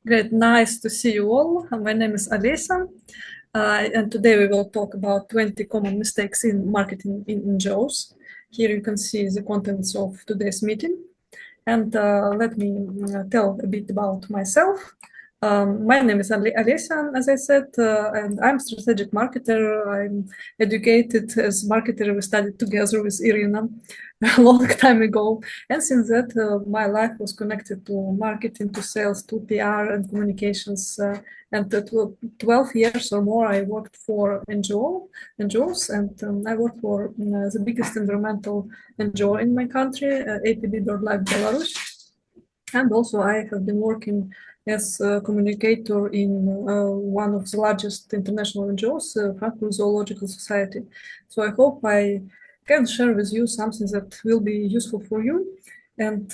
Great, nice to see you all. My name is Alisa, and today we will talk about 20 common mistakes in marketing in NGOs. Here you can see the contents of today's meeting. And let me tell a bit about myself. My name is Alessia, as I said, and I'm a strategic marketer. I'm educated as marketer. We studied together with Irina a long time ago. And since that, my life was connected to marketing, to sales, to PR and communications. And 12 years or more, I worked for NGOs, and I worked for the biggest environmental NGO in my country, APB BirdLife Belarus. And also I have been working as a communicator in one of the largest international NGOs, Frankfurt Zoological Society. So I hope I can share with you something that will be useful for you. And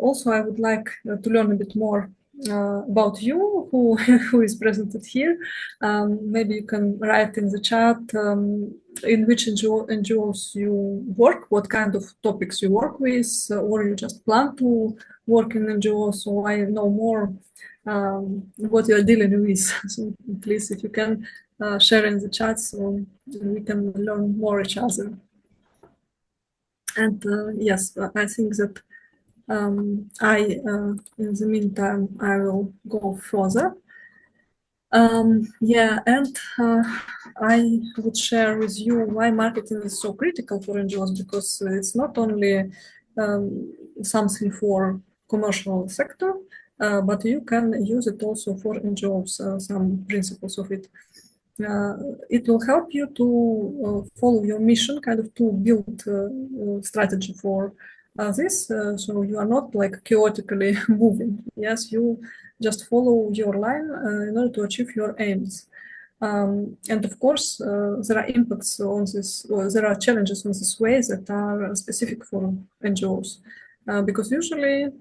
also I would like to learn a bit more about you, who is presented here. Maybe you can write in the chat in which NGOs you work, what kind of topics you work with, or you just plan to work in NGOs, so I know more what you're dealing with. So please, if you can share in the chat, so we can learn more each other. And yes, I think that in the meantime, I will go further. Yeah, and I would share with you why marketing is so critical for NGOs, because it's not only something for commercial sector, but you can use it also for NGOs, some principles of it. It will help you to follow your mission, kind of to build strategy for this, so you are not like chaotically moving. Yes, you just follow your line in order to achieve your aims. And of course, there are impacts on this, there are challenges on this way that are specific for NGOs, because usually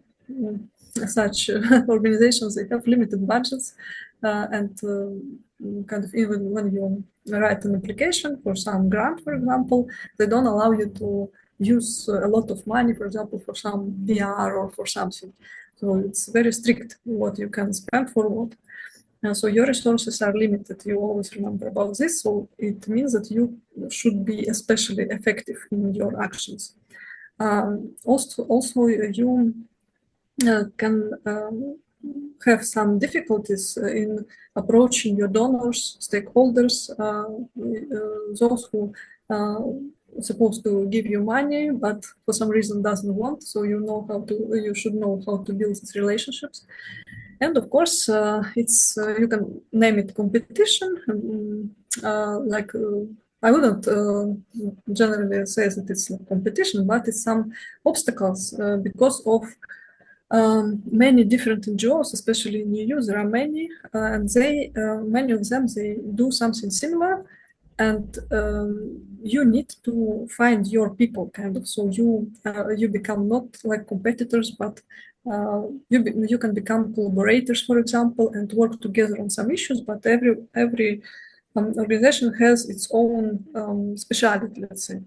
such organizations, they have limited budgets, and kind of even when you write an application for some grant, for example, they don't allow you to use a lot of money, for example, for some PR or for something. So it's very strict what you can spend for what. So your resources are limited. You always remember about this. So it means that you should be especially effective in your actions. Also, you can have some difficulties in approaching your donors, stakeholders, those who supposed to give you money, but for some reason doesn't want. So you should know how to build these relationships. And of course, it's you can name it competition. I wouldn't generally say that it's like competition, but it's some obstacles because of many different NGOs, especially in EU. There are many, and many of them they do something similar, and you need to find your people, kind of. So you become not like competitors, but you can become collaborators, for example, and work together on some issues. But every organization has its own speciality, let's say,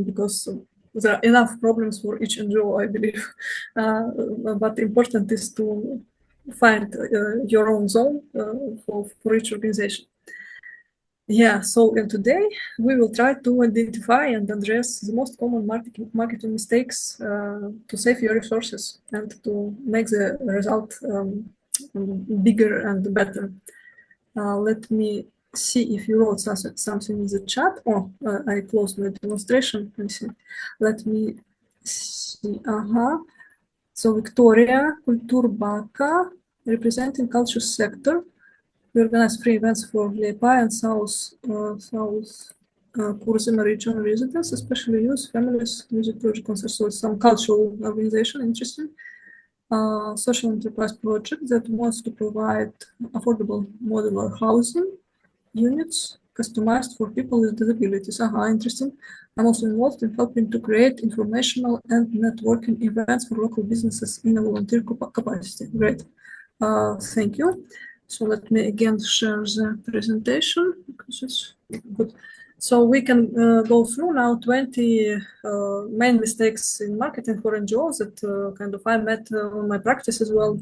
because there are enough problems for each NGO, I believe. But important is to find your own zone for each organization. Yeah, so today we will try to identify and address the most common marketing mistakes to save your resources and to make the result bigger and better. Let me see if you wrote something in the chat. Oh, I closed my demonstration. Let me see. Let me see. So Victoria Kulturbaka, representing culture sector. We organize free events for Liepaja and South Kurzeme regional residents, especially youth, families, music project concerts. So some cultural organization, interesting. Social enterprise project that wants to provide affordable modular housing units customized for people with disabilities. Interesting. I'm also involved in helping to create informational and networking events for local businesses in a volunteer capacity. Great. Thank you. So let me again share the presentation because it's good. So we can go through now 20 main mistakes in marketing for NGOs that kind of I met on my practice as well.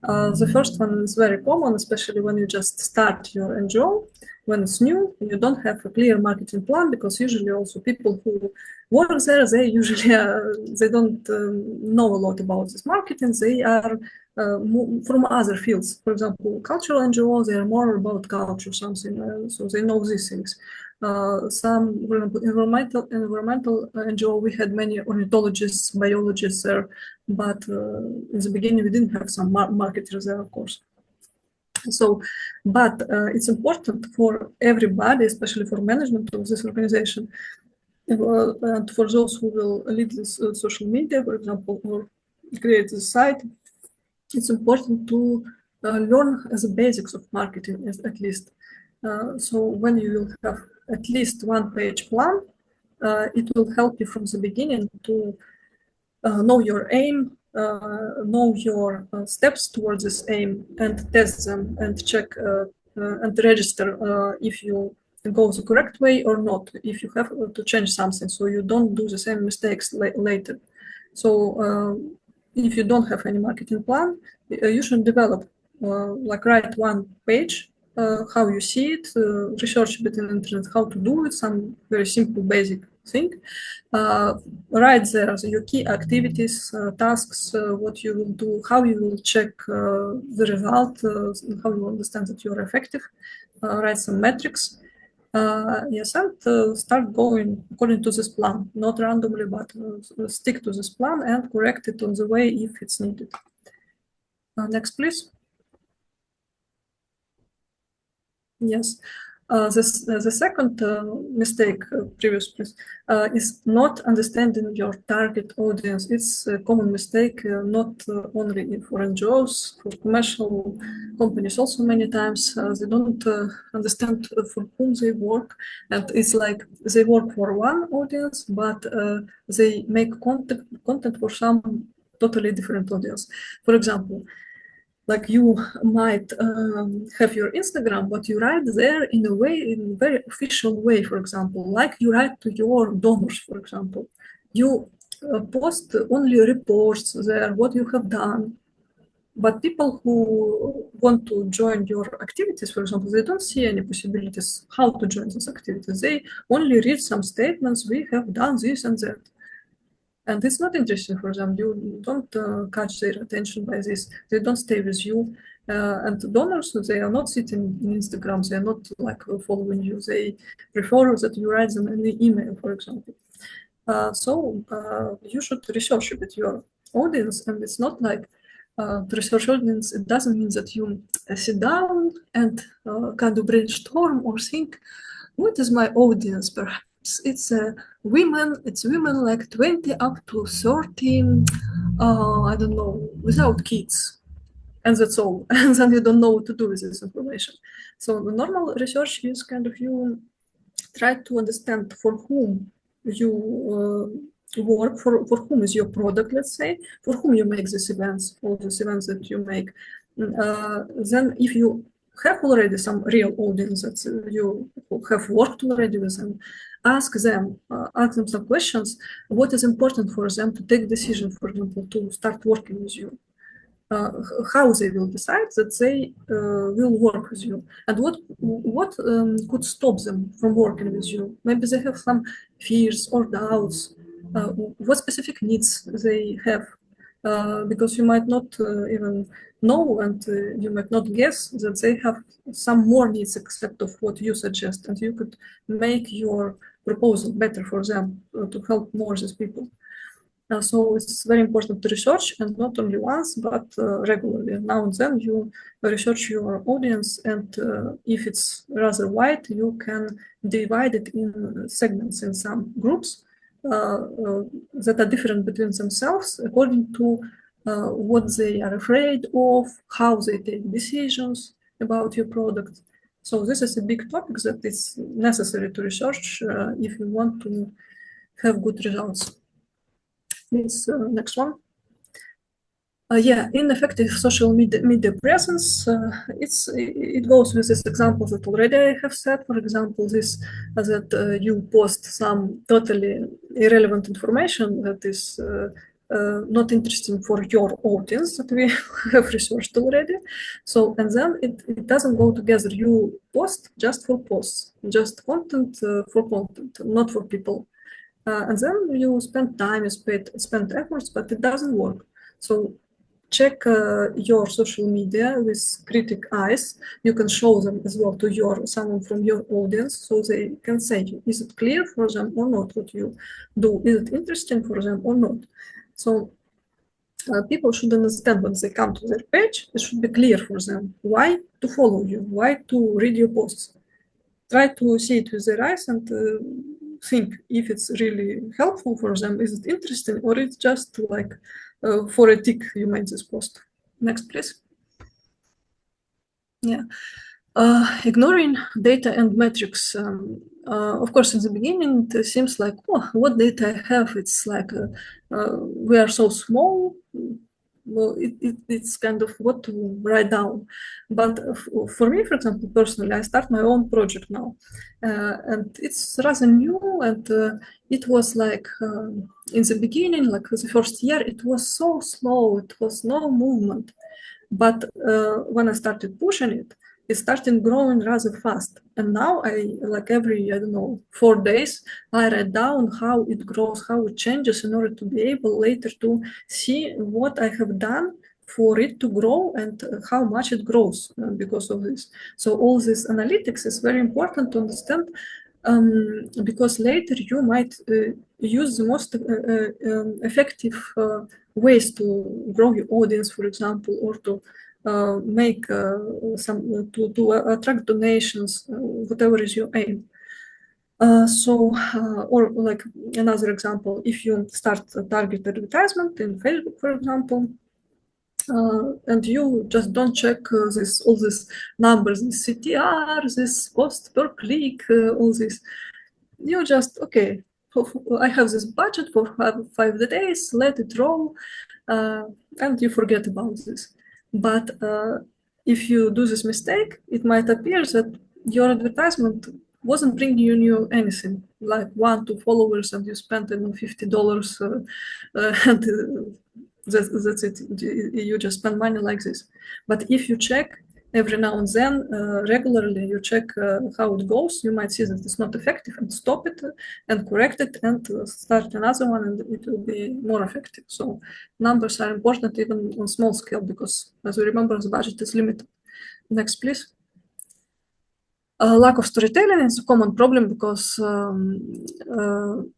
The first one is very common, especially when you just start your NGO. When it's new, you don't have a clear marketing plan, because usually also people who work there, they usually they don't know a lot about this marketing. They are from other fields. For example, cultural NGOs, they are more about culture, something, so they know these things. Some, for example, environmental NGO, we had many ornithologists, biologists there, but in the beginning we didn't have some marketers there, of course. So, but it's important for everybody, especially for management of this organization, and for those who will lead this social media, for example, or create the site, it's important to learn the basics of marketing, at least. So when you will have at least one-page plan, it will help you from the beginning to know your aim, know your steps towards this aim, and test them and check and register if you go the correct way or not, if you have to change something, so you don't do the same mistakes later. So if you don't have any marketing plan, you should develop, like write one page, how you see it, research a bit in the internet how to do it, some very simple basic thing. Write there your key activities, tasks, what you will do, how you will check the result, how you understand that you are effective. Write some metrics. Yes, and start going according to this plan, not randomly, but stick to this plan and correct it on the way if it's needed. Next, please. Yes. The second mistake, previous please, is not understanding your target audience. It's a common mistake, not only for NGOs, for commercial companies also many times. They don't understand for whom they work. And it's like they work for one audience, but they make content for some totally different audience. For example, like you might have your Instagram, but you write there in a way, in a very official way, for example, like you write to your donors, for example. You post only reports there, what you have done. But people who want to join your activities, for example, they don't see any possibilities how to join these activities. They only read some statements, we have done this and that. And it's not interesting for them. You don't catch their attention by this. They don't stay with you. And donors, they are not sitting in Instagram. They are not like following you. They prefer that you write them an email, for example. So you should research a bit your audience. And it's not like to research audience, it doesn't mean that you sit down and kind of brainstorm or think, what is my audience, perhaps? It's women like 20 up to 30, I don't know, without kids, and that's all. And then you don't know what to do with this information. So the normal research is kind of you try to understand for whom you work, for whom is your product, let's say, for whom you make these events, all these events that you make. Then if you have already some real audience that you have worked already with them, ask them some questions. What is important for them to take decision, for example, to start working with you? How they will decide that they will work with you, and what could stop them from working with you? Maybe they have some fears or doubts. What specific needs they have? Because you might not even know, and you might not guess that they have some more needs except of what you suggest, and you could make your proposal better for them to help more these people. So it's very important to research, and not only once, but regularly. Now and then you research your audience, and if it's rather wide, you can divide it in segments, in some groups that are different between themselves according to what they are afraid of, how they take decisions about your product. So this is a big topic that is necessary to research if you want to have good results. Please, next one. Yeah, ineffective social media presence. It goes with this example that already I have said. For example, this that you post some totally irrelevant information that is not interesting for your audience that we have researched already. So, and then it doesn't go together. You post just for posts, just content for content, not for people. And then you spend time, you spend efforts, but it doesn't work. So check your social media with critic eyes. You can show them as well to someone from your audience, so they can say, is it clear for them or not what you do? Is it interesting for them or not? So people should understand when they come to their page, it should be clear for them why to follow you, why to read your posts. Try to see it with their eyes and think if it's really helpful for them, is it interesting, or it's just like for a tick you made this post. Next, please. Yeah. Ignoring data and metrics. Of course, in the beginning, it seems like, oh, what data I have? It's like we are so small. Well, it's kind of what to write down. But for me, for example, personally, I start my own project now, and it's rather new. And it was like in the beginning, like the first year, it was so slow. It was no movement. But when I started pushing it, it started growing rather fast. And now I, like every, I don't know, 4 days, I write down how it grows, how it changes in order to be able later to see what I have done for it to grow and how much it grows because of this. So all this analytics is very important to understand because later you might use the most effective ways to grow your audience, for example, or to make some to attract donations, whatever is your aim. Or like another example, if you start a target advertisement in Facebook, for example, and you just don't check all these numbers, this CTR, this cost per click, all this. You just, okay, I have this budget for 5 days, let it roll, and you forget about this. But if you do this mistake, it might appear that your advertisement wasn't bringing you anything, like 1-2 followers, and you spent $50, and that's it. You just spend money like this. But if you check every now and then, regularly, you check how it goes, you might see that it's not effective and stop it and correct it and start another one, and it will be more effective. So numbers are important even on small scale because, as we remember, the budget is limited. Next, please. Lack of storytelling is a common problem because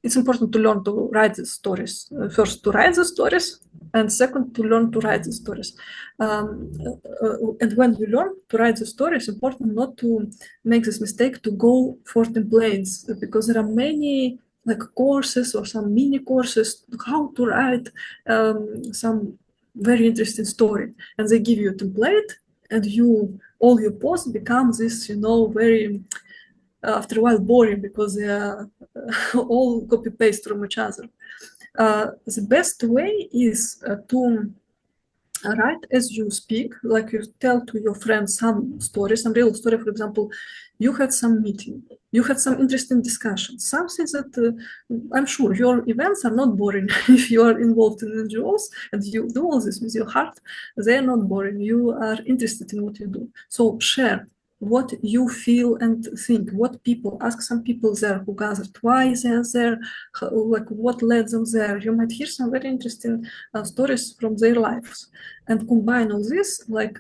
it's important to learn to write the stories. First, to write the stories, and second, to learn to write the stories. And when you learn to write the story, it's important not to make this mistake to go for templates because there are many like courses or some mini courses how to write some very interesting story, and they give you a template, and all your posts become this, very after a while boring because they are all copy paste from each other. The best way is to write as you speak, like you tell to your friends some story, some real story. For example, you had some meeting, you had some interesting discussion, something that I'm sure your events are not boring. If you are involved in NGOs and you do all this with your heart, they are not boring. You are interested in what you do. So share what you feel and think, what people ask some people there who gathered, why they are there, like what led them there. You might hear some very interesting stories from their lives, and combine all this like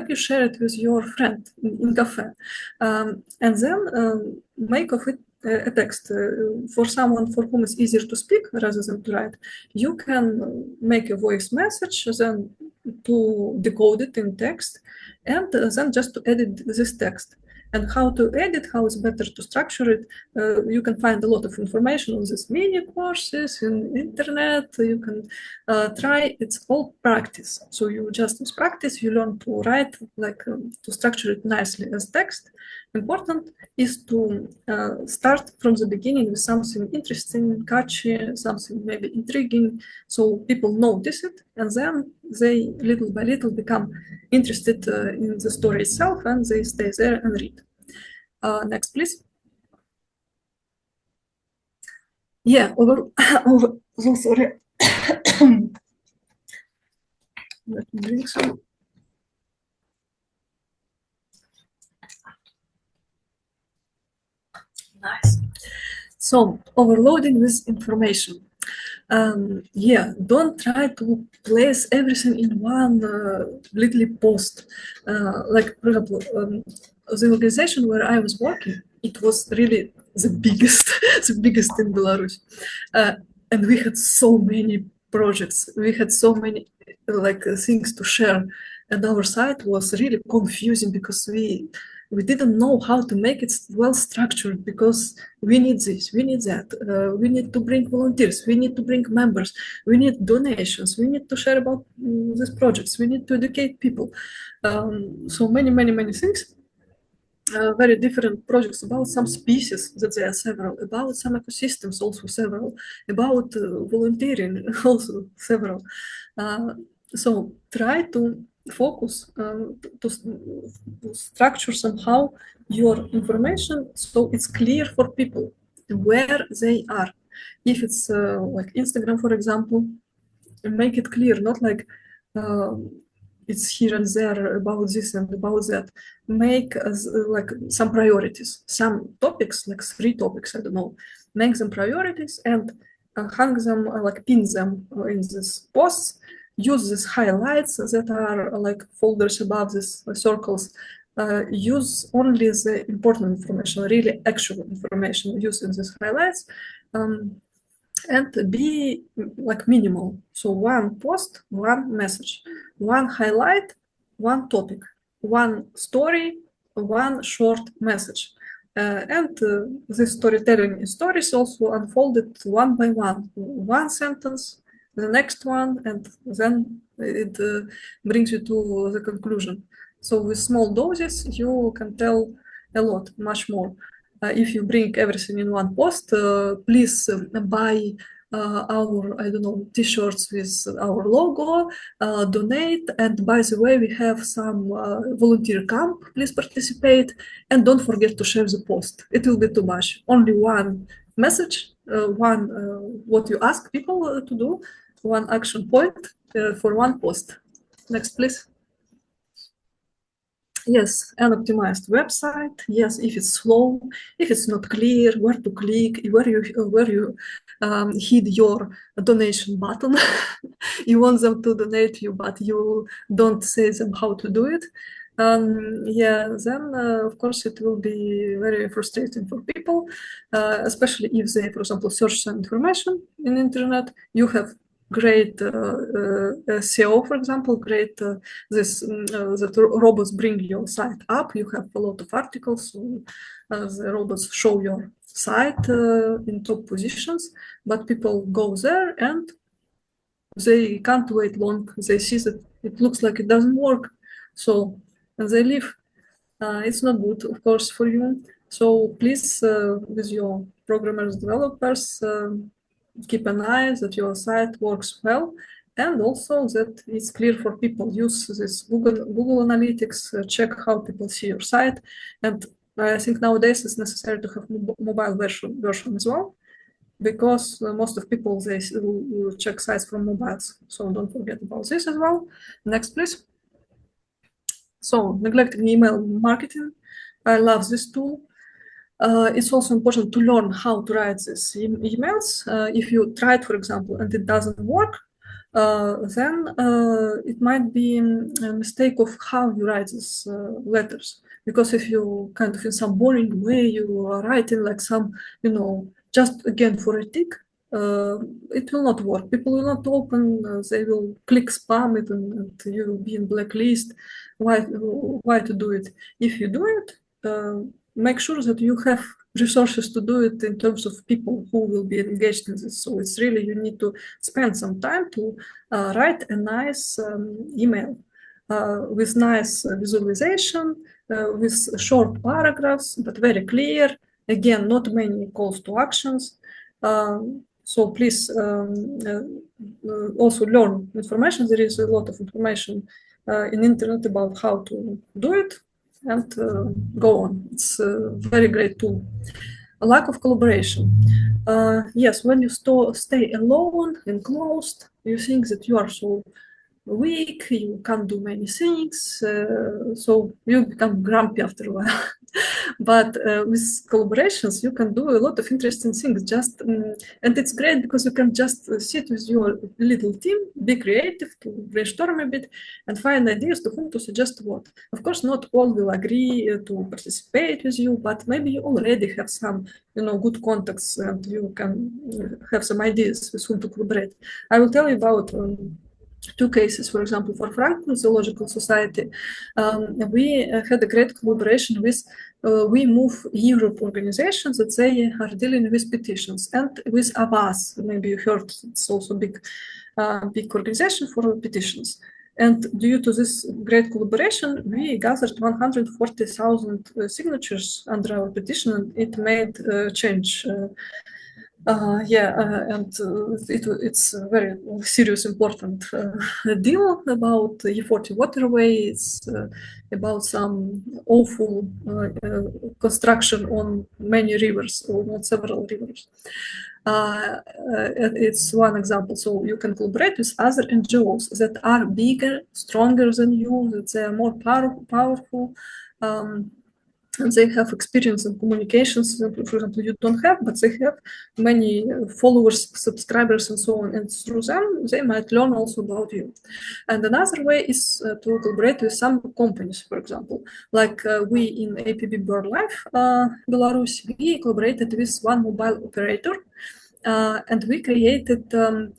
you share it with your friend in cafe, and then make of it a text for someone for whom it's easier to speak rather than to write. You can make a voice message, then to decode it in text, and then just to edit this text. And how to edit, how it's better to structure it. You can find a lot of information on these mini courses in internet. You can try. It's all practice. So you just with practice, you learn to write, like to structure it nicely as text. Important is to start from the beginning with something interesting, catchy, something maybe intriguing, so people notice it, and then they little by little become interested in the story itself, and they stay there and read. Next, please. Yeah, sorry. Let me drink some. Nice. So, overloading with information. Yeah, don't try to place everything in one little post. Like, for example, the organization where I was working, it was really the biggest, the biggest in Belarus, and we had so many projects. We had so many things to share, and our site was really confusing because we didn't know how to make it well structured because we need this, we need that, we need to bring volunteers, we need to bring members, we need donations, we need to share about these projects, we need to educate people. So many things. Very different projects about some species that there are several, about some ecosystems also several, about volunteering also several. So try to focus to structure somehow your information so it's clear for people where they are. If it's like Instagram, for example, make it clear, not like it's here and there about this and about that. Make like some priorities, some topics, like 3 topics, I don't know. Make them priorities and hang them, like pin them in these posts. Use these highlights that are like folders above these circles. Use only the important information, really actual information using these highlights. And be like minimal. So one post, one message, one highlight, one topic, one story, one short message. And this storytelling in stories also unfolded one by one sentence, the next one, and then it brings you to the conclusion. So with small doses, you can tell a lot, much more. If you bring everything in one post, please buy our, I don't know, t-shirts with our logo, donate. And by the way, we have some volunteer camp, please participate. And don't forget to share the post. It will be too much. Only one message, one what you ask people to do, one action point for one post. Next, please. Yes, an optimized website. Yes, if it's slow, if it's not clear where to click, where you hid your donation button. You want them to donate you, but you don't say them how to do it. Yeah, then of course it will be very frustrating for people, especially if they, for example, search some information in internet. You have great SEO, for example, great that robots bring your site up. You have a lot of articles, so the robots show your site in top positions, but people go there and they can't wait long. They see that it looks like it doesn't work, so and they leave. It's not good, of course, for you. So please, with your programmers, developers, keep an eye that your site works well, and also that it's clear for people. Use this Google Analytics, check how people see your site, and I think nowadays it's necessary to have mobile version as well, because most of people they will check sites from mobiles. So don't forget about this as well. Next, please. So neglecting email marketing. I love this tool. It's also important to learn how to write these emails. If you try it, for example, and it doesn't work, then it might be a mistake of how you write these letters. Because if you kind of in some boring way, you are writing like some, just again for a tick, it will not work. People will not open, they will click spam it and you will be in blacklist. Why to do it? If you do it, make sure that you have resources to do it in terms of people who will be engaged in this. So it's really, you need to spend some time to write a nice email with nice visualization, with short paragraphs, but very clear. Again, not many calls to actions. So please also learn information. There is a lot of information in internet about how to do it, and go on. It's a very great tool. A lack of collaboration. Yes, when you stay alone, enclosed, you think that you are so weak, you can't do many things, so you become grumpy after a while. But with collaborations, you can do a lot of interesting things. And it's great because you can just sit with your little team, be creative, to brainstorm a bit, and find ideas to whom to suggest what. Of course, not all will agree to participate with you, but maybe you already have some, good contacts, and you can have some ideas with whom to collaborate. I will tell you about. Two cases, for example, for Franklin Zoological Society, we had a great collaboration with We Move Europe organizations that they are dealing with petitions, and with Avaz. Maybe you heard, it's also big organization for petitions. And due to this great collaboration, we gathered 140,000 signatures under our petition, and it made change. It's a very serious, important deal about the E40 waterway. It's about some awful construction on many rivers, or on several rivers. It's one example. So you can collaborate with other NGOs that are bigger, stronger than you, that they are more powerful. And they have experience in communications, for example, you don't have, but they have many followers, subscribers, and so on. And through them, they might learn also about you. And another way is to collaborate with some companies, for example, like we in APB BirdLife Belarus, we collaborated with one mobile operator, and we created a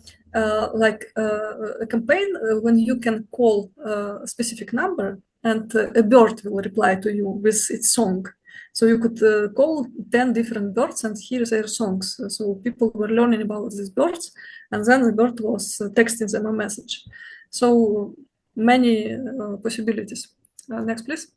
campaign when you can call a specific number, and a bird will reply to you with its song. So you could call 10 different birds and hear their songs. So people were learning about these birds, and then the bird was texting them a message. So many possibilities. Next, please.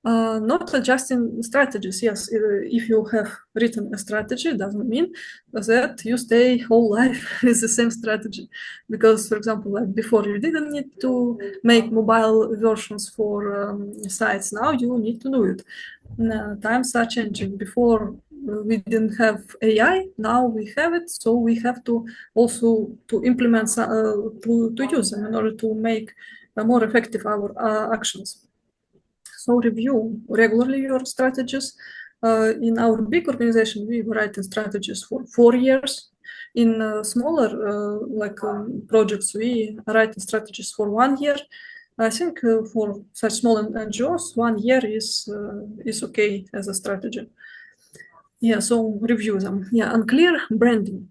Not adjusting strategies. Yes, if you have written a strategy, doesn't mean that you stay whole life with the same strategy. Because, for example, like before, you didn't need to make mobile versions for sites. Now you need to do it. Times are changing. Before, we didn't have AI. Now we have it, so we have to also to implement to use them in order to make more effective our actions. So review regularly your strategies. In our big organization, we write strategies for 4 years. In smaller projects, we write strategies for 1 year. I think for such small NGOs, 1 year is okay as a strategy. Yeah, so review them. Yeah, unclear branding.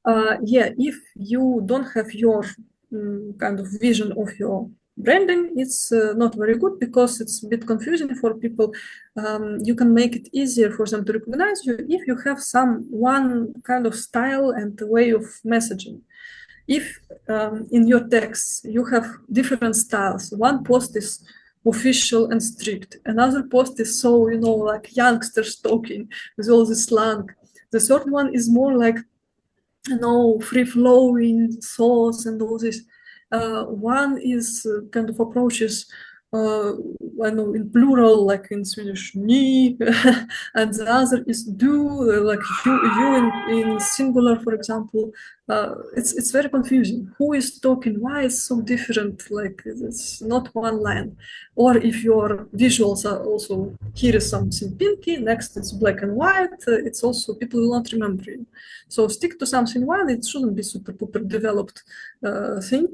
If you don't have your kind of vision of your branding, it's not very good because it's a bit confusing for people. You can make it easier for them to recognize you if you have one kind of style and way of messaging. If in your texts you have different styles, one post is official and strict, another post is so, like youngsters talking with all this slang. The third one is more like free-flowing thoughts and all this. One is kind of approaches, I know, in plural, like in Swedish, ni, and the other is du, like you in singular, for example. It's very confusing. Who is talking? Why is so different? Like it's not one line. Or if your visuals are also, here is something pinky, next it's black and white, it's also, people will not remember you. So stick to something one. It shouldn't be super developed thing,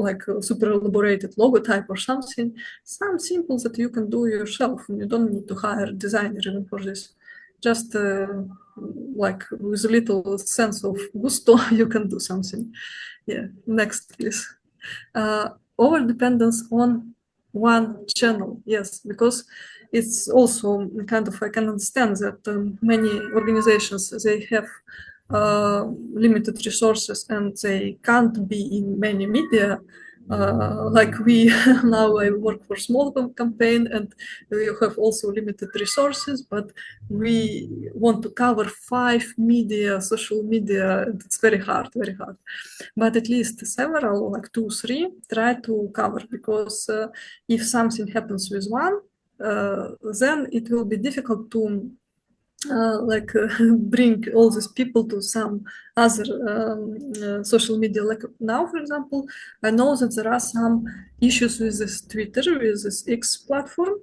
like a super elaborated logotype or something. Some simple that you can do yourself, and you don't need to hire a designer even for this. Just like with a little sense of gusto, you can do something. Yeah, next, please. Over dependence on one channel, yes, because it's also kind of, I can understand that many organizations, they have limited resources and they can't be in many media. Like we now, I work for small campaign and we have also limited resources, but we want to cover 5 media, social media, and it's very hard. But at least several, like 2, 3, try to cover, because if something happens with one, then it will be difficult to bring all these people to some other social media. Like now, for example, I know that there are some issues with this Twitter, with this X platform,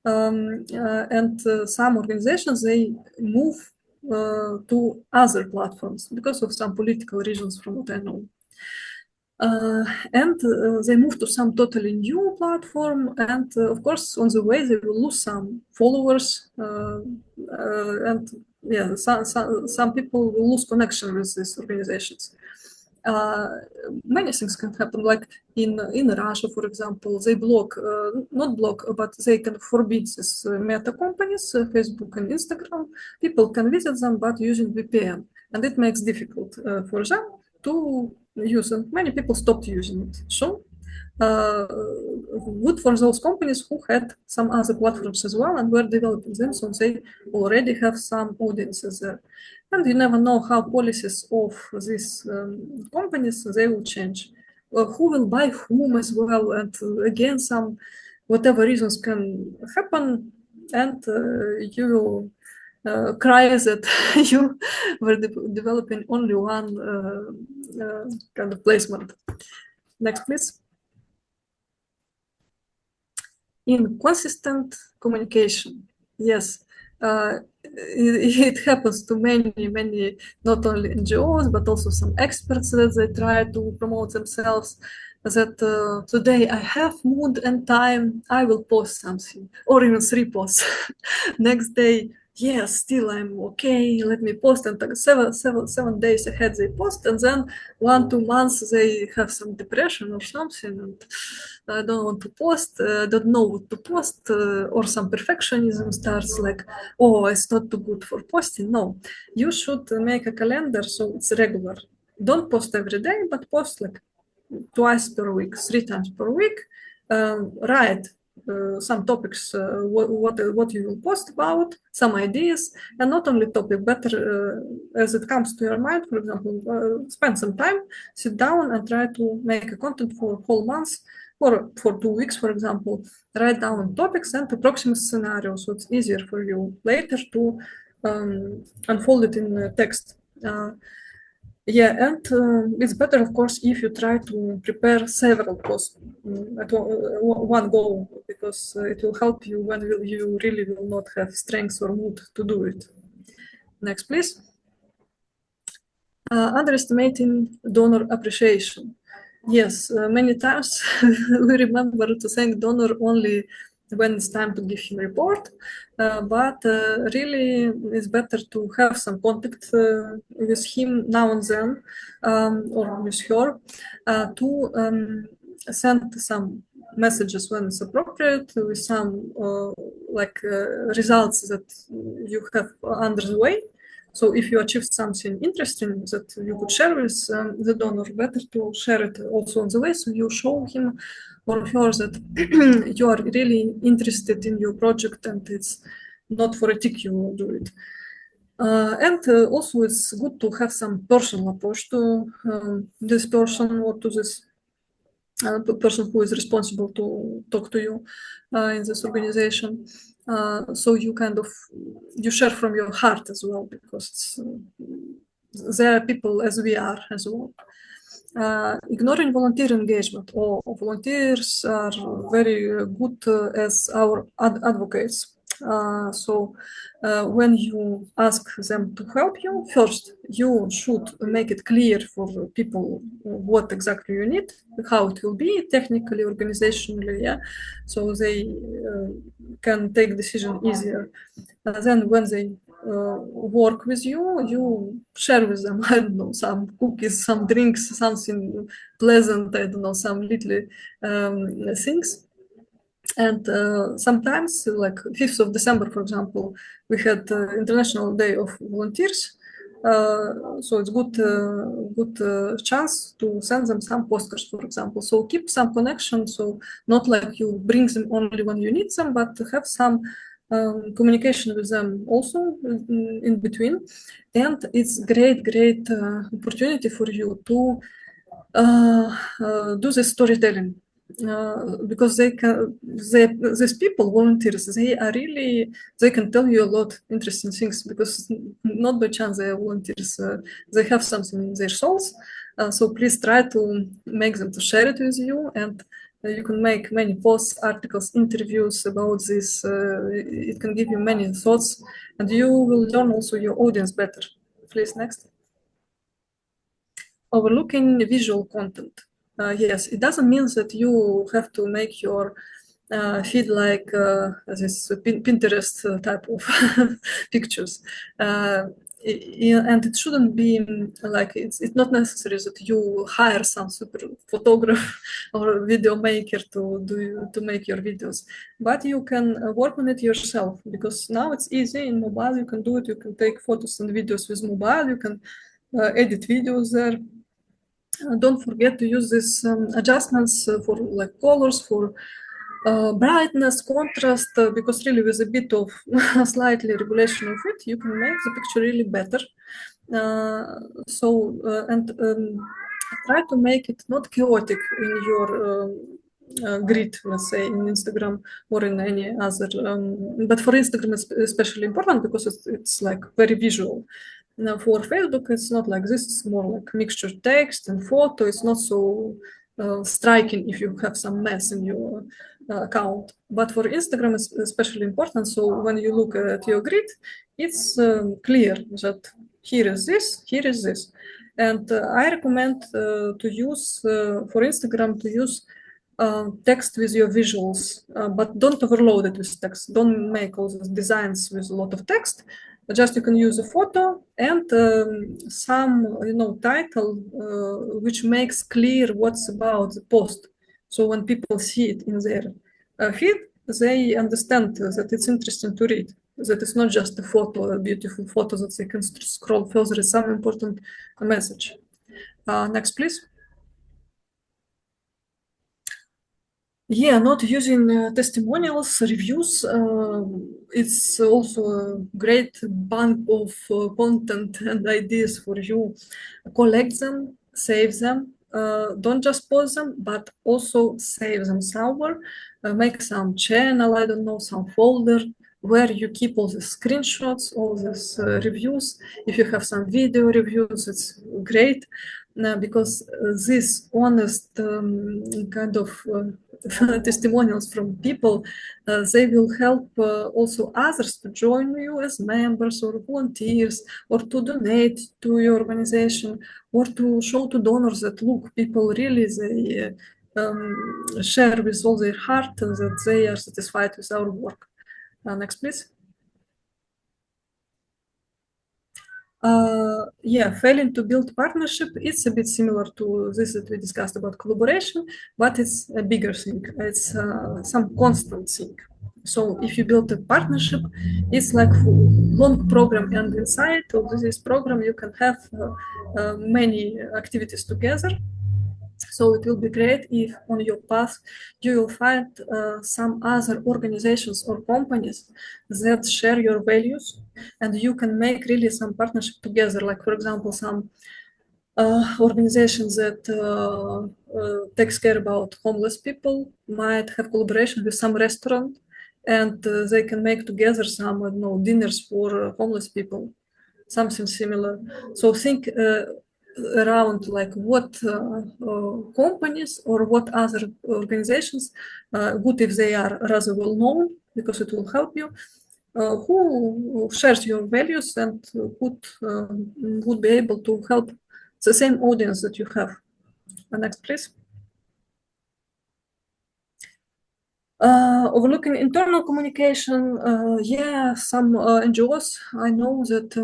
and some organizations they move to other platforms because of some political reasons, from what I know. And they move to some totally new platform, and of course on the way they will lose some followers, and yeah, some people will lose connection with these organizations. Many things can happen, like in Russia, for example, they block, not block, but they can forbid these meta companies, Facebook and Instagram. People can visit them, but using VPN, and it makes difficult for them to use, and many people stopped using it. So good for those companies who had some other platforms as well and were developing them, so they already have some audiences there. And you never know how policies of these companies they will change. Who will buy whom as well, and again, some whatever reasons can happen, and you will cry that you were developing only one kind of placement. Next, please. Inconsistent communication. Yes, it happens to many, not only NGOs, but also some experts that they try to promote themselves. That today I have mood and time, I will post something, or even 3 posts. Next day, yes, still I'm okay, let me post, and 7 days ahead they post, and then 1-2 months they have some depression or something, and I don't want to post, don't know what to post, or some perfectionism starts, like, oh, it's not too good for posting. No, you should make a calendar so it's regular. Don't post every day, but post like twice per week, 3 times per week. Write some topics, what you will post about, some ideas, and not only topic, better as it comes to your mind. For example, spend some time, sit down and try to make a content for whole months or for 2 weeks, for example. Write down topics and approximate scenarios, so it's easier for you later to unfold it in text. Yeah, and it's better, of course, if you try to prepare several posts at one go, because it will help you when you really will not have strength or mood to do it. Next, please. Underestimating donor appreciation. Yes, many times we remember to thank donor only when it's time to give him report, but really it's better to have some contact with him now and then, or with her, to send some messages when it's appropriate, with some results that you have under the way. So if you achieved something interesting that you could share with the donor, better to share it also on the way, so you show him or her that you are really interested in your project and it's not for a tick you do it. And also it's good to have some personal approach to this person or to this person who is responsible to talk to you in this organization. So you you share from your heart as well, because there are people as we are as well. Ignoring volunteer engagement. Volunteers are very good as our advocates. When you ask them to help you, first you should make it clear for people what exactly you need, how it will be technically, organizationally, yeah, so they can take decision easier. Then when they work with you, you share with them, I don't know, some cookies, some drinks, something pleasant, I don't know, some little things. And sometimes, like 5th of December, for example, we had International Day of Volunteers. So it's good chance to send them some postcards, for example. So keep some connection. So not like you bring them only when you need them, but have some communication with them also in between. And it's great opportunity for you to do the storytelling. because these people, volunteers, they can tell you a lot interesting things because not by chance they are volunteers. They have something in their souls. So please try to make them to share it with you, and you can make many posts, articles, interviews about this. It can give you many thoughts, and you will learn also your audience better. Please, next. Overlooking visual content. Yes, it doesn't mean that you have to make your feed like this Pinterest type of pictures. And it shouldn't be like it's not necessary that you hire some super photographer or video maker to make your videos, but you can work on it yourself because now it's easy in mobile. You can do it. You can take photos and videos with mobile. You can edit videos there. Don't forget to use these adjustments for like colors, for brightness, contrast, because really with a bit of slightly regulation of it, you can make the picture really better. And try to make it not chaotic in your grid, let's say in Instagram or in any other. But for Instagram, it's especially important because it's like very visual. Now for Facebook, it's not like this. It's more like mixture text and photo. It's not so striking if you have some mess in your account. But for Instagram, it's especially important. So when you look at your grid, it's clear that here is this, here is this. And I recommend to use, for Instagram, to use text with your visuals, but don't overload it with text. Don't make all these designs with a lot of text. Just you can use a photo and some, title which makes clear what's about the post. So when people see it in their feed, they understand that it's interesting to read. That it's not just a photo, a beautiful photo that they can scroll further. It's some important message. Next, please. Yeah, not using testimonials, reviews. It's also a great bank of content and ideas for you. Collect them, save them. Don't just post them, but also save them somewhere. Make some channel, I don't know, some folder where you keep all the screenshots, all these reviews. If you have some video reviews, it's great. Because this honest kind of testimonials from people, they will help also others to join you as members or volunteers, or to donate to your organization, or to show to donors that look, people really they share with all their heart that they are satisfied with our work. Next, please. Yeah, failing to build partnership, it's a bit similar to this that we discussed about collaboration, but it's a bigger thing. It's some constant thing. So if you build a partnership, it's like long program, and inside of this program you can have many activities together. So it will be great if on your path you will find some other organizations or companies that share your values, and you can make really some partnership together. Like for example, some organizations that takes care about homeless people might have collaboration with some restaurant, and they can make together some, I don't know, dinners for homeless people, something similar. So think around like what companies or what other organizations, good if they are rather well known, because it will help you, who shares your values and would be able to help the same audience that you have. Next, please. Overlooking internal communication, yeah, some NGOs, I know that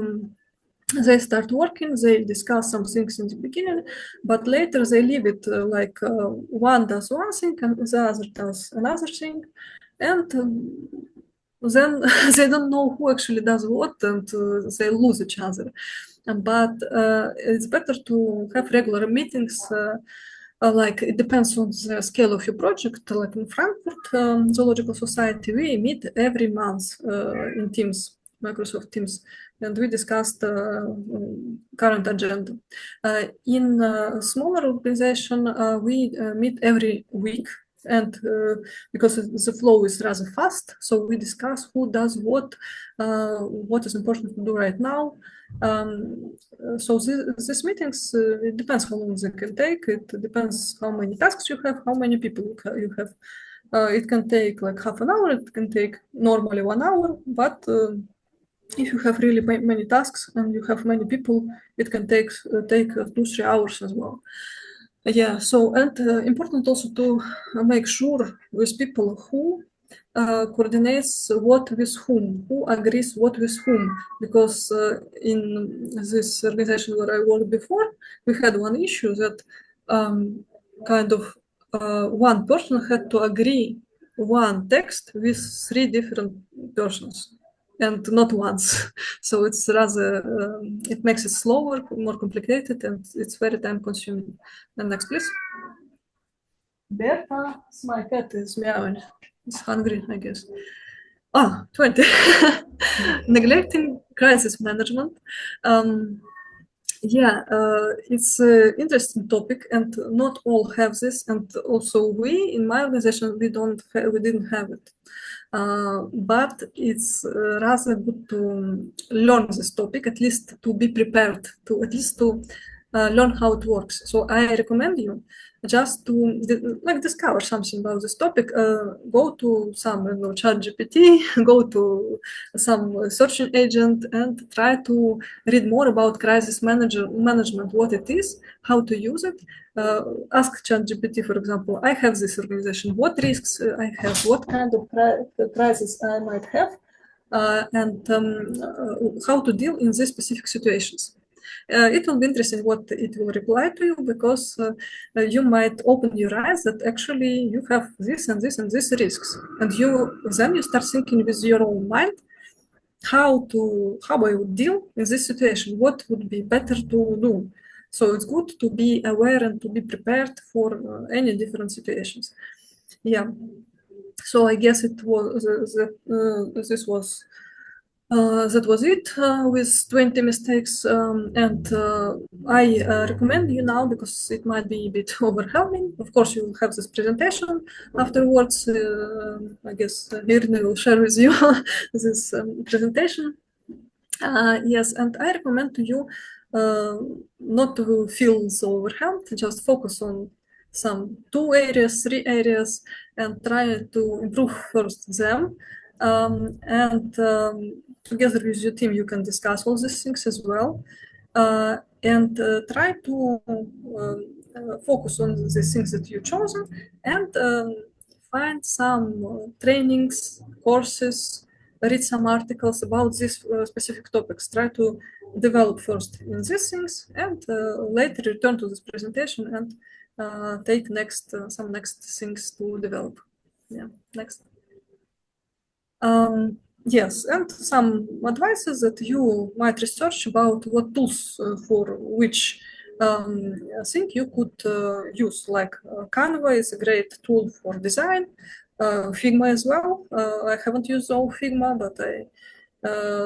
they start working, they discuss some things in the beginning, but later they leave it like one does one thing and the other does another thing. And then they don't know who actually does what, and they lose each other. But it's better to have regular meetings. Like it depends on the scale of your project. Like in Frankfurt Zoological Society, we meet every month in Teams, Microsoft Teams, and we discussed current agenda. In a smaller organization, we meet every week, And because the flow is rather fast, so we discuss who does what is important to do right now. So these meetings, it depends how long they can take. It depends how many tasks you have, how many people you have. It can take like half an hour. It can take normally 1 hour, but if you have really many tasks and you have many people, it can take 2-3 hours as well. Yeah, so and important also to make sure with people who coordinates what with who agrees what with whom, because in this organization where I worked before, we had one issue that kind of one person had to agree one text with 3 different persons and not once. So it's rather, it makes it slower, more complicated, and it's very time consuming. And next, please. Berta, my cat is meowing. It's hungry, I guess. 20. Neglecting crisis management. Yeah, it's an interesting topic, and not all have this. And also, we in my organization we didn't have it. But it's rather good to learn this topic, at least to be prepared, to at least to learn how it works. So I recommend you just to discover something about this topic. Go to some chat GPT, go to some search agent, and try to read more about crisis management, what it is, how to use it. Ask ChatGPT, for example, I have this organization, what risks I have, what kind of crisis I might have, and how to deal in these specific situations. It will be interesting what it will reply to you, because you might open your eyes that actually you have this and this and this risks, and then you start thinking with your own mind how I would deal in this situation, what would be better to do. So it's good to be aware and to be prepared for any different situations. Yeah. So I guess it was this was that was it with 20 mistakes. And I recommend you now, because it might be a bit overwhelming. Of course, you will have this presentation afterwards. I guess Irina will share with you this presentation. Yes, and I recommend to you not to feel so overwhelmed, just focus on some 2 areas, 3 areas, and try to improve first them. And together with your team, you can discuss all these things as well. And try to focus on the things that you've chosen, and find some trainings, courses, read some articles about these specific topics. Try to develop first in these things, and later return to this presentation and take some next things to develop. Yeah, next. Yes, and some advices that you might research about what tools for which thing you could use. Like Canva is a great tool for design, Figma as well. I haven't used all Figma, but I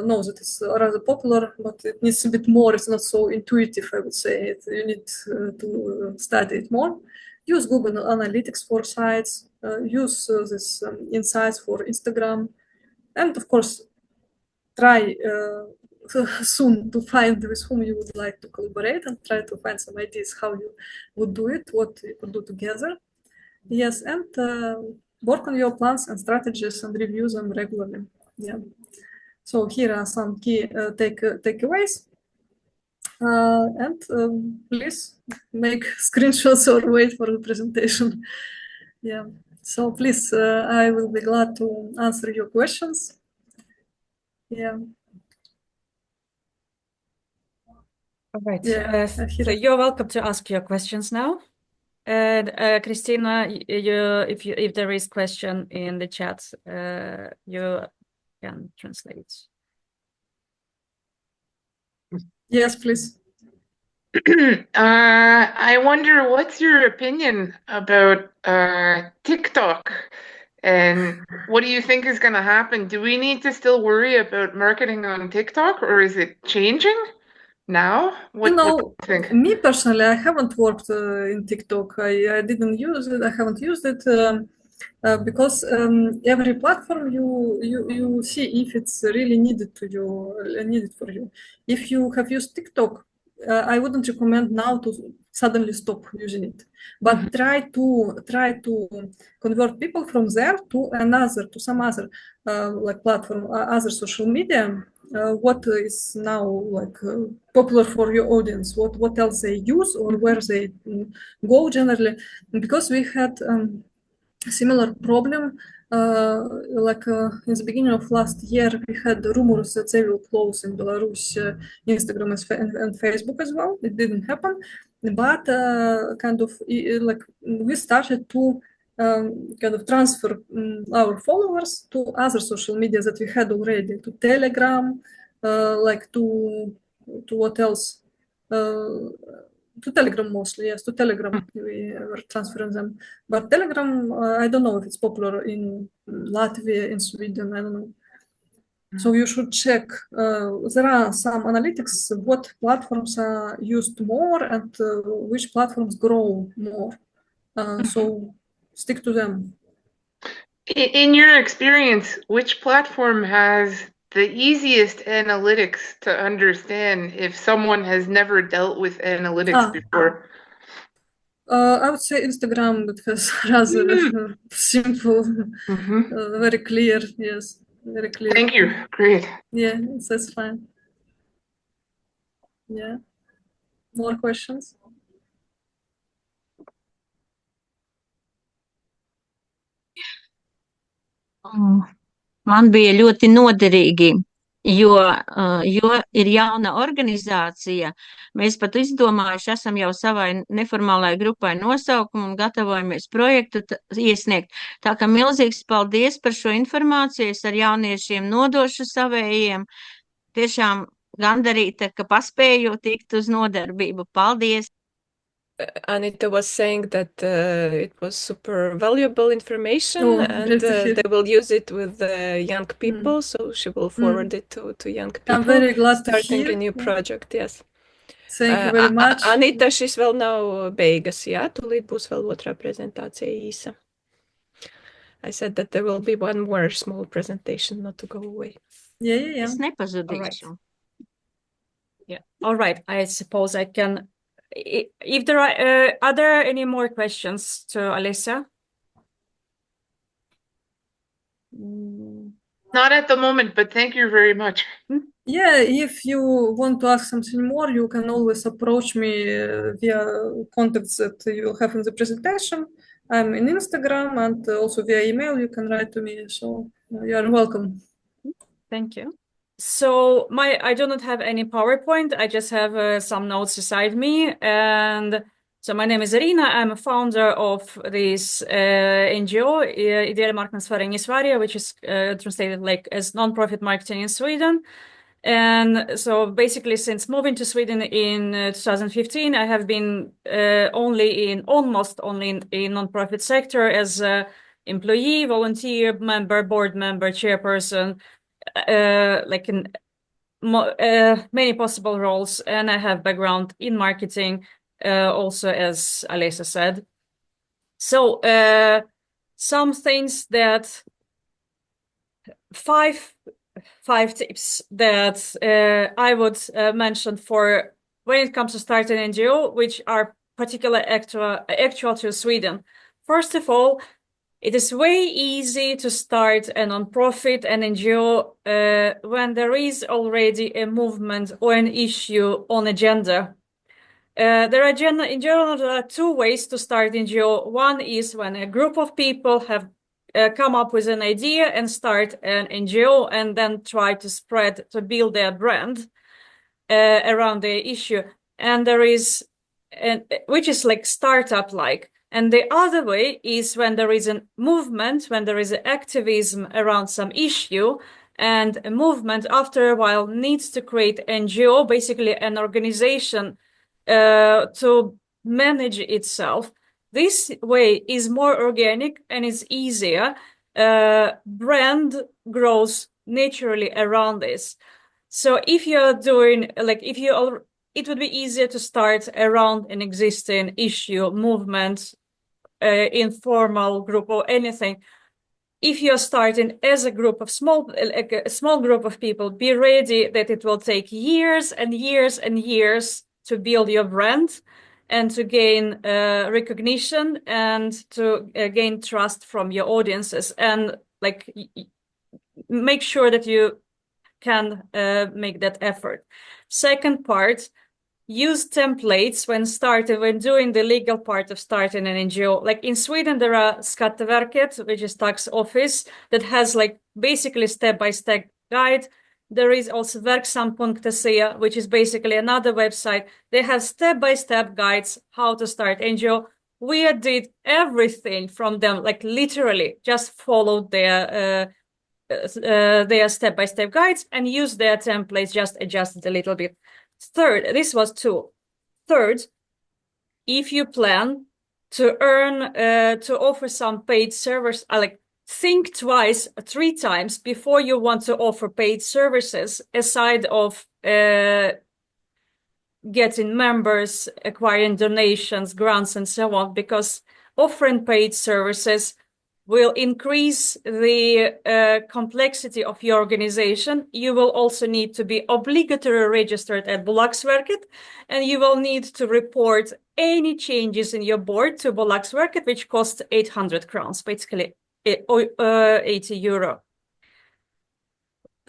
know that it's rather popular, but it needs a bit more. It's not so intuitive, I would say. You need to study it more. Use Google Analytics for sites. Use this Insights for Instagram. And of course, try soon to find with whom you would like to collaborate, and try to find some ideas how you would do it, what you could do together. Yes, and work on your plans and strategies and review them regularly. Yeah. So here are some key takeaways. And please make screenshots or wait for the presentation. Yeah. So please, I will be glad to answer your questions. Yeah. All right. Yeah. So you're welcome to ask your questions now. And Christina, if there is question in the chat, you can translate. Yes, please. I wonder, what's your opinion about TikTok, and what do you think is going to happen? Do we need to still worry about marketing on TikTok, or is it changing? now? What do you think? Me personally, I haven't worked in TikTok. I didn't use it. I haven't used it because every platform you see if it's really needed to you, needed for you. If you have used TikTok, I wouldn't recommend now to suddenly stop using it, but try to convert people from there to some other like platform, other social media. What is now like popular for your audience? What else they use or where they go generally? Because we had similar problem. In the beginning of last year, we had rumors that they will close in Belarus Instagram and Facebook as well. It didn't happen, but like we started to kind of transfer our followers to other social media that we had already, to Telegram, like to what else? To Telegram mostly, yes, to Telegram we were transferring them. But Telegram, I don't know if it's popular in Latvia, in Sweden, I don't know. So you should check. There are some analytics, what platforms are used more and which platforms grow more. So stick to them. In your experience, which platform has the easiest analytics to understand if someone has never dealt with analytics before? I would say Instagram, it has rather simple, very clear, yes, very clear. Thank you. Great. Yeah, that's fine. Yeah. More questions? Man bija ļoti noderīgi, jo ir jauna organizācija. Mēs pat izdomājuši esam jau savai neformālai grupai nosaukumu un gatavojamies projektu iesniegt. Tā kā milzīgs paldies par šo informāciju. Es ar jauniešiem nodošu savējiem. Tiešām gandarīta, ka paspēju tikt uz nodarbību. Paldies! Anita was saying that it was super valuable information and they will use it with young people, so she will forward it to young people. I'm very glad starting to hear. A new project, yes. Thank you very much. Anita, šis vēl nav beigas, jā? Tūlīt būs vēl otrā prezentācija īsa. I said that there will be one more small presentation, not to go away. Yeah. Es nepazudīšu. Yeah. All right. I suppose I can... If there are there any more questions to Alessia? Not at the moment, but thank you very much. Yeah, if you want to ask something more, you can always approach me via contacts that you have in the presentation. I'm in Instagram and also via email you can write to me, so you are welcome. Thank you. So I do not have any PowerPoint. I just have some notes beside me. And so my name is Irina. I'm a founder of this NGO, Ideell Marknadsföring i Sverige, which is translated like as nonprofit marketing in Sweden. And so basically since moving to Sweden in 2015, I have been almost only in nonprofit sector as an employee, volunteer, member, board member, chairperson, like in many possible roles, and I have background in marketing also, as Alessia said. So some things that five tips that I would mention for when it comes to starting an NGO, which are particularly actual to Sweden. First of all, it is way easy to start a non-profit, an NGO, when there is already a movement or an issue on agenda. In general, there are two ways to start NGO. One is when a group of people have come up with an idea and start an NGO and then try to build their brand around the issue. And there is, which is like startup-like. And the other way is when there is a movement, when there is an activism around some issue, and a movement after a while needs to create NGO, basically an organization to manage itself. This way is more organic and it's easier. Brand grows naturally around this. So if you're doing, like, if you it would be easier to start around an existing issue, movement, informal group or anything. If you're starting as a group of a small group of people, be ready that it will take years and years and years to build your brand and to gain recognition and to gain trust from your audiences, and like make sure that you can make that effort. Second part, use templates when doing the legal part of starting an NGO. Like in Sweden, there are Skatteverket, which is tax office, that has like basically step-by-step guide. There is also Verksam.se, which is basically another website. They have step-by-step guides how to start NGO. We did everything from them, like literally just followed their step-by-step guides and use their templates, just adjusted a little bit. Third, this was 2. Third, if you plan to offer some paid service, like think twice, 3 times before you want to offer paid services aside of getting members, acquiring donations, grants, and so on, because offering paid services will increase the complexity of your organization. You will also need to be obligatory registered at Bolagsverket, and you will need to report any changes in your board to Bolagsverket, which costs 800 crowns, basically 80 euro.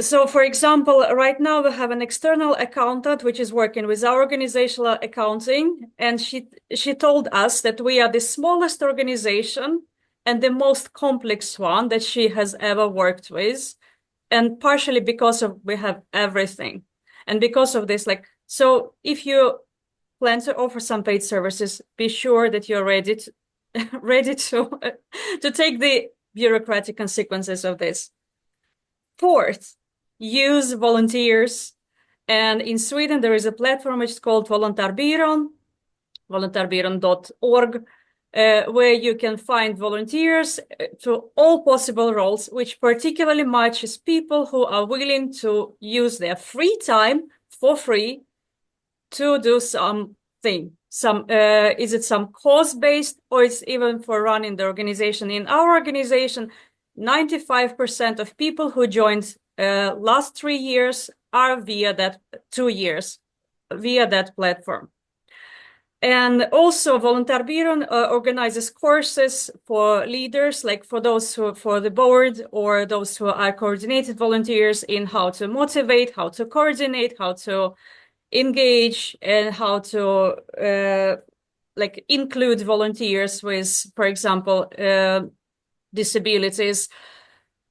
So, for example, right now we have an external accountant which is working with our organizational accounting, and she told us that we are the smallest organization and the most complex one that she has ever worked with, and partially because of we have everything, and because of this, like, so if you plan to offer some paid services, be sure that you're ready to take the bureaucratic consequences of this. Fourth, use volunteers. And in Sweden, there is a platform which is called Volontarbyrån, volontarbyrån.org, where you can find volunteers to all possible roles, which particularly matches people who are willing to use their free time for free to do something. Is it some cause-based, or it's even for running the organization? In our organization, 95% of people who joined last 3 years are via that 2 years, via that platform. And also Volontarbyrån organizes courses for leaders, like for those who, for the board, or those who are coordinated volunteers, in how to motivate, how to coordinate, how to engage, and how to like include volunteers with, for example, disabilities.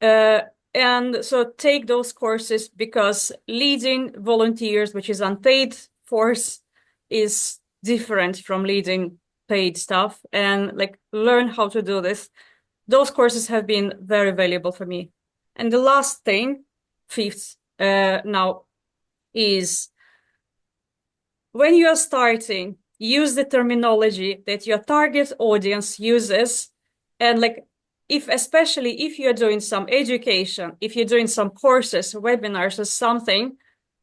And so take those courses, because leading volunteers, which is unpaid force, is different from leading paid staff, and like learn how to do this. Those courses have been very valuable for me. And the last thing, fifth, now, is when you are starting, use the terminology that your target audience uses, and like, especially if you're doing some education, if you're doing some courses, webinars, or something,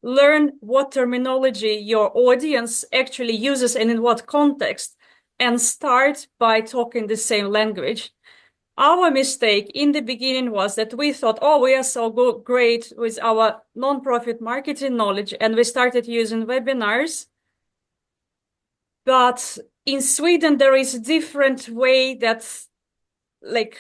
learn what terminology your audience actually uses and in what context, and start by talking the same language. Our mistake in the beginning was that we thought, oh, we are so great with our non-profit marketing knowledge, and we started using webinars. But in Sweden, there is a different way that, like,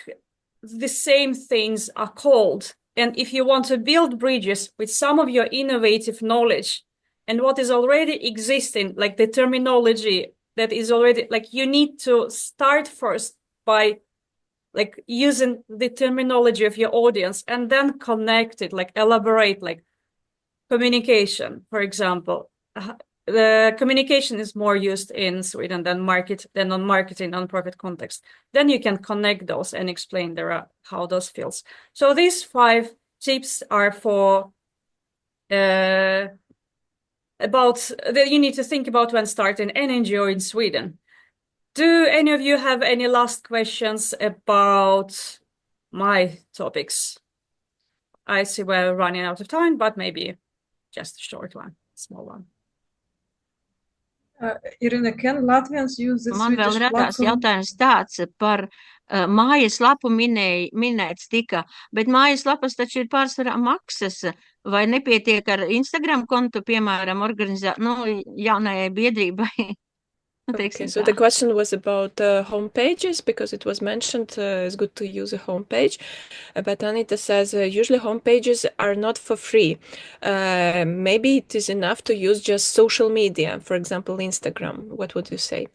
the same things are called. And if you want to build bridges with some of your innovative knowledge and what is already existing, like the terminology that is already, like, you need to start first by like using the terminology of your audience, and then connect it, like elaborate, like communication, for example. The communication is more used in Sweden than on marketing, non-profit context. Then you can connect those and explain how those feels. So these 5 tips are for about that you need to think about when starting an NGO in Sweden. Do any of you have any last questions about my topics? I see we're running out of time, but maybe just a short one, small one. Irina, can Latvians use the Man vēl Swedish radās platform? jautājums tāds par mājaslapu minēts tika, bet mājaslapas taču ir pārsvarā maksas, vai nepietiek ar Instagram kontu, piemēram, jaunajai biedrībai? Okay, so the question was about home pages, because it was mentioned it's good to use a home page. But Anita says usually home pages are not for free. Maybe it is enough to use just social media, for example, Instagram. What would you say?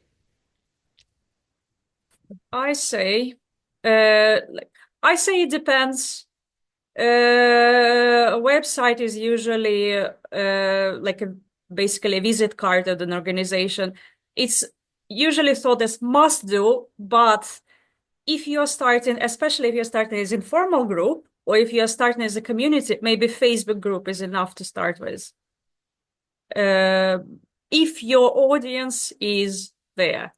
I say it depends. A website is usually basically a visit card of an organization. It's usually thought as must do, but if you're starting, especially if you're starting as an informal group, or if you're starting as a community, maybe Facebook group is enough to start with. If your audience is there.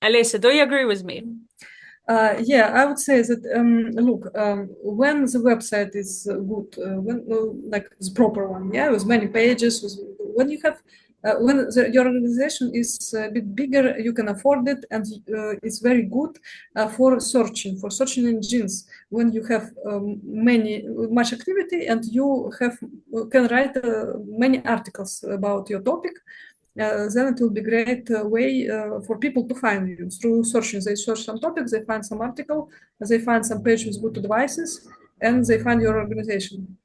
Alessia, do you agree with me? Yeah, I would say that, look, when the website is good, like the proper one, yeah, with many pages, when you have, when your organization is a bit bigger, you can afford it, and it's very good for searching engines. When you have much activity and you can write many articles about your topic, then it will be great way for people to find you through searching. They search some topics, they find some article, they find some page with good advices, and they find your organization.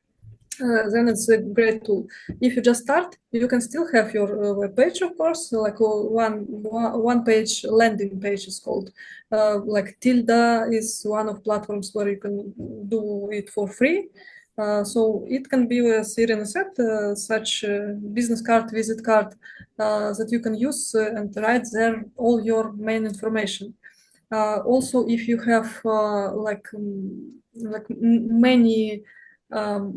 Then it's a great tool. If you just start, you can still have your web page, of course, like one page landing page is called. Like Tilda is one of platforms where you can do it for free. So it can be, as Irina said, such a business card, visit card that you can use and write there all your main information. Also, if you have many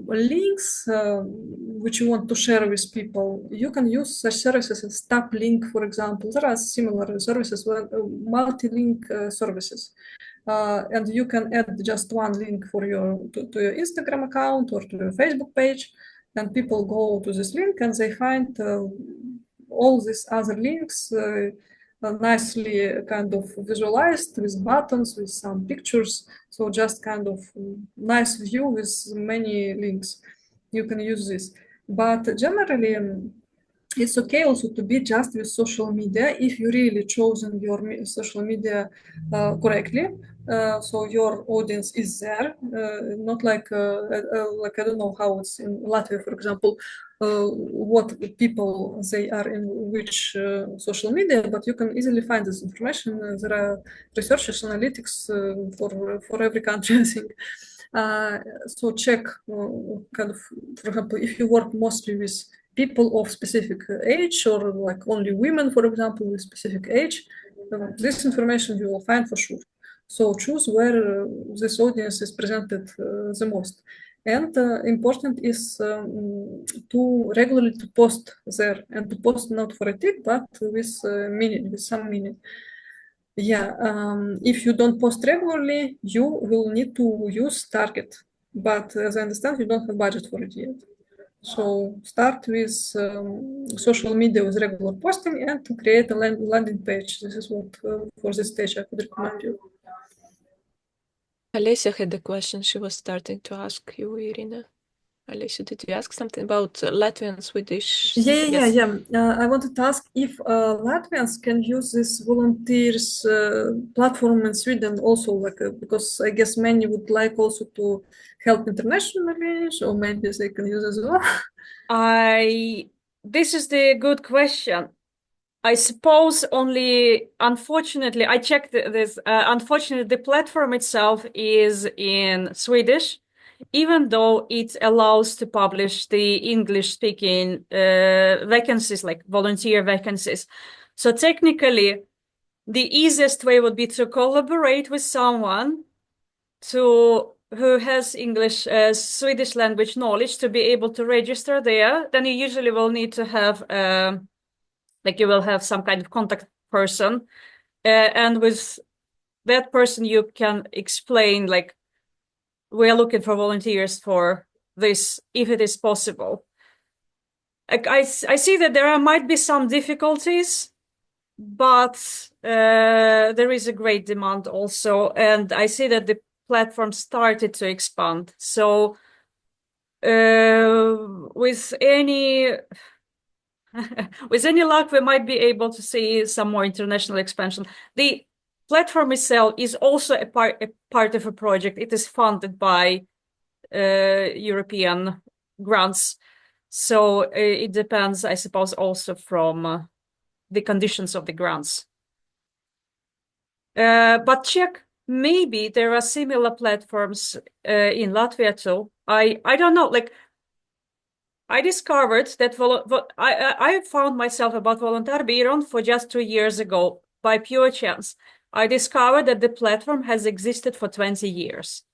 links which you want to share with people, you can use such services as TapLink, for example. There are similar services, multi-link services. And you can add just one link for to your Instagram account or to your Facebook page, and people go to this link and they find all these other links nicely kind of visualized with buttons, with some pictures. So just kind of nice view with many links. You can use this. But generally, it's okay also to be just with social media if you really chosen your social media correctly. So your audience is there, not like I don't know how it's in Latvia, for example, what people they are in which social media, but you can easily find this information. There are researchers, analytics for every country, I think. So check kind of, for example, if you work mostly with people of specific age, or like only women, for example, with specific age, this information you will find for sure. So choose where this audience is presented the most. And important is to regularly to post there, and to post not for a tick, but with meaning, with some meaning. Yeah, if you don't post regularly, you will need to use Target. But as I understand, you don't have budget for it yet. So start with social media with regular posting and to create a landing page. This is what for this stage I could recommend you. Alessia had a question she was starting to ask you, Irina. Alessia, did you ask something about Latvian, Swedish? Yeah. I wanted to ask if Latvians can use this volunteers platform in Sweden also, like because I guess many would like also to help internationally, so maybe they can use as well. This is the good question. I suppose only, unfortunately, I checked this. Unfortunately, the platform itself is in Swedish, even though it allows to publish the English-speaking vacancies, like volunteer vacancies. So technically, the easiest way would be to collaborate with someone who has English, Swedish language knowledge to be able to register there. Then you usually will need to have you will have some kind of contact person, and with that person you can explain, like, we're looking for volunteers for this, if it is possible. I see that might be some difficulties, but there is a great demand also, and I see that the platform started to expand. So with any with any luck, we might be able to see some more international expansion. The platform itself is also a part of a project. It is funded by European grants. So it depends, I suppose, also from the conditions of the grants. But check, maybe there are similar platforms in Latvia too. I don't know, like I discovered that I found myself about Voluntarbyrån for just 2 years ago by pure chance. I discovered that the platform has existed for 20 years.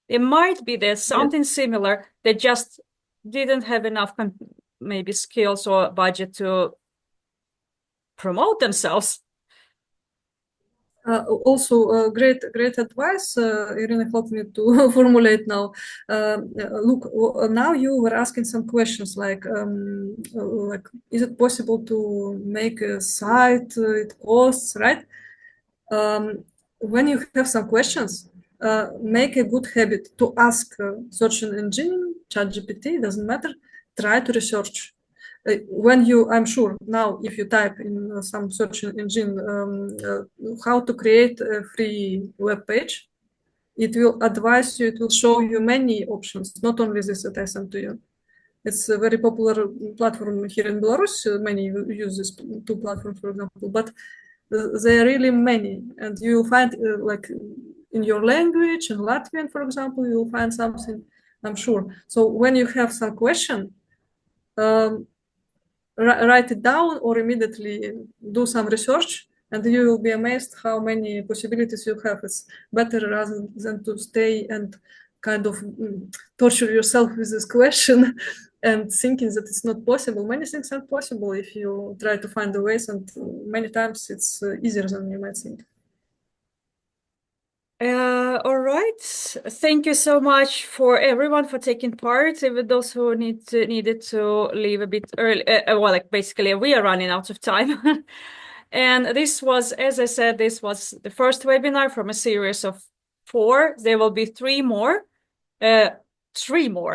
It might be there's something similar that just didn't have enough maybe skills or budget to promote themselves. Also, great advice, Irina helped me to formulate now. Look, now you were asking some questions like, is it possible to make a site? It costs, right? When you have some questions, make a good habit to ask search engine, ChatGPT, doesn't matter. Try to research. When I'm sure now, if you type in some search engine how to create a free web page, it will advise you, it will show you many options, not only this that I sent to you. It's a very popular platform here in Belarus. Many use this two platforms, for example, but there are really many, and you will find like in your language, in Latvian, for example, you will find something, I'm sure. So when you have some question, write it down or immediately do some research, and you will be amazed how many possibilities you have. It's better rather than to stay and kind of torture yourself with this question and thinking that it's not possible. Many things are possible if you try to find the ways, and many times it's easier than you might think. All right. Thank you so much for everyone for taking part, even those who needed to leave a bit early. Well, like basically we are running out of time. And this was, as I said, this was the first webinar from a series of 4. There will be 3 more. 3 more.